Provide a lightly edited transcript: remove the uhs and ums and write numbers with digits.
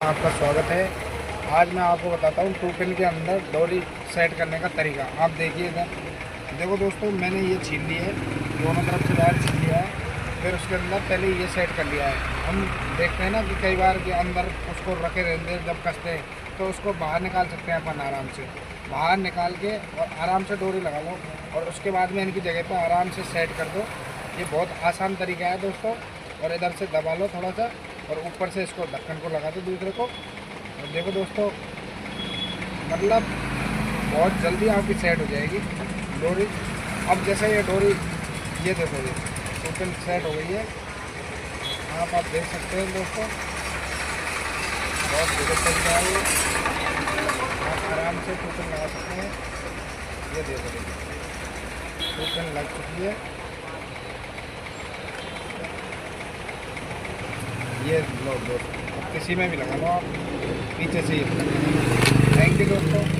आपका स्वागत है। आज मैं आपको बताता हूँ टू पिन के अंदर डोरी सेट करने का तरीका। आप देखिए इधर, देखो दोस्तों, मैंने ये छीन ली है, दोनों तरफ से वायर छीन लिया है। फिर उसके अंदर पहले ये सेट कर लिया है। हम देखते हैं ना कि कई बार के अंदर उसको रखे रहते हैं, जब कसते हैं तो उसको बाहर निकाल सकते हैं अपन आराम से। बाहर निकाल के और आराम से डोरी लगा लो और उसके बाद में इनकी जगह पर आराम से सेट कर दो। ये बहुत आसान तरीका है दोस्तों। और इधर से दबा लो थोड़ा सा और ऊपर से इसको ढक्कन को लगा दो दूसरे को। और देखो दोस्तों, मतलब बहुत जल्दी आपकी सेट हो जाएगी डोरी। अब जैसे ये डोरी, ये देखो, ये टोटल सेट हो गई है। आप देख सकते हैं दोस्तों, बहुत बढ़िया तरीका है ये। आप आराम से टोटल लगा सकते हैं। ये देखो, टोटल लग चुकी है। ये लो दोस्तों, किसी में भी लगा लो आप, पीछे से ही। थैंक यू दोस्तों।